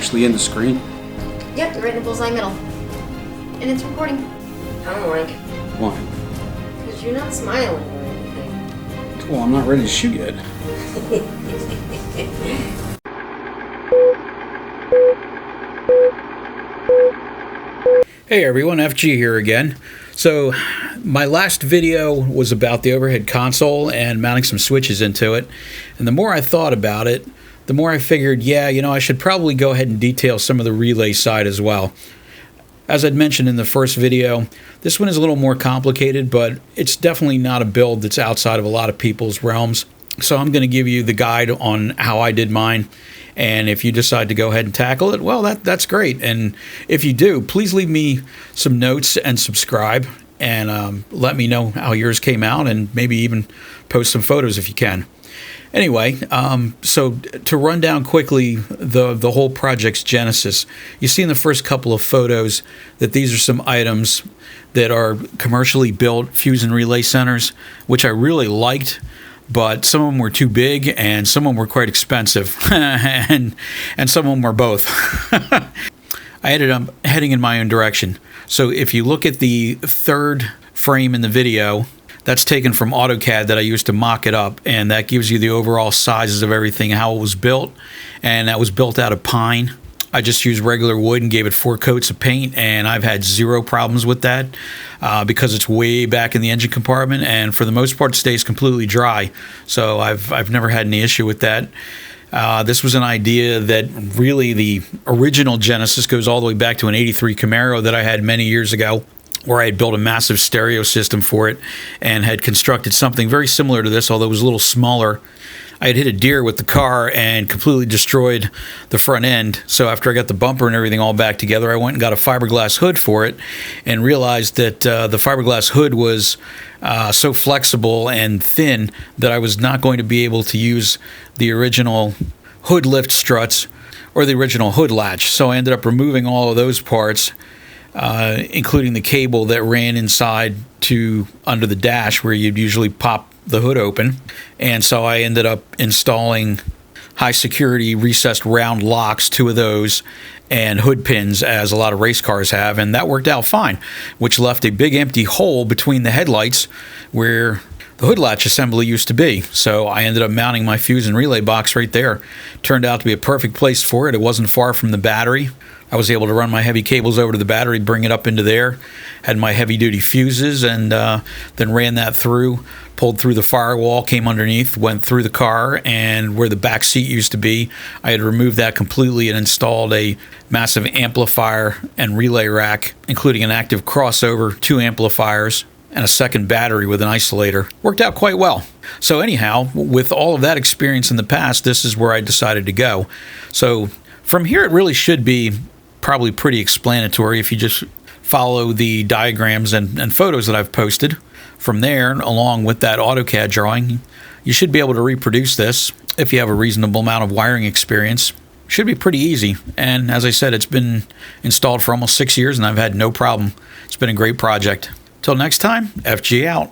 actually in the screen? Yep, you're right in the bullseye middle. And it's recording. I don't like it. Why? Because you're not smiling or anything. Well, I'm not ready to shoot yet. Hey everyone, FG here again. So my last video was about the overhead console and mounting some switches into it. And the more I thought about it, the more I figured, yeah, you know, I should probably go ahead and detail some of the relay side as well. As I'd mentioned in the first video, this one is a little more complicated, but it's definitely not a build that's outside of a lot of people's realms. So I'm going to give you the guide on how I did mine. And if you decide to go ahead and tackle it, well, that's great. And if you do, please leave me some notes and subscribe, and let me know how yours came out, and maybe even post some photos if you can. Anyway, so to run down quickly the whole project's genesis, you see in the first couple of photos that these are some items that are commercially built fuse and relay centers, which I really liked. But some of them were too big, and some of them were quite expensive, and some of them were both. I ended up heading in my own direction. So if you look at the third frame in the video, that's taken from AutoCAD that I used to mock it up, and that gives you the overall sizes of everything, how it was built, and that was built out of pine. I just used regular wood and gave it 4 coats of paint, and I've had zero problems with that because it's way back in the engine compartment, and for the most part it stays completely dry. So I've never had any issue with that. This was an idea that really the original genesis goes all the way back to an '83 Camaro that I had many years ago, where I had built a massive stereo system for it and had constructed something very similar to this, although it was a little smaller. I had hit a deer with the car and completely destroyed the front end. So after I got the bumper and everything all back together, I went and got a fiberglass hood for it and realized that the fiberglass hood was so flexible and thin that I was not going to be able to use the original hood lift struts or the original hood latch. So I ended up removing all of those parts, including the cable that ran inside to under the dash where you'd usually pop the hood open. And so I ended up installing high security recessed round locks, 2 of those, and hood pins, as a lot of race cars have, and that worked out fine, which left a big empty hole between the headlights where the hood latch assembly used to be. So I ended up mounting my fuse and relay box right there. Turned out to be a perfect place for it. It wasn't far from the battery. I was able to run my heavy cables over to the battery, bring it up into there, had my heavy-duty fuses, and then ran that through, pulled through the firewall, came underneath, went through the car, and where the back seat used to be, I had removed that completely and installed a massive amplifier and relay rack, including an active crossover, 2 amplifiers, and a second battery with an isolator. Worked out quite well. So anyhow, with all of that experience in the past, this is where I decided to go. So from here, it really should be probably pretty explanatory if you just follow the diagrams and photos that I've posted. From there, along with that AutoCAD drawing, you should be able to reproduce this if you have a reasonable amount of wiring experience. Should be pretty easy, and as I said, it's been installed for almost 6 years and I've had no problem. It's been a great project. Till next time, FG out.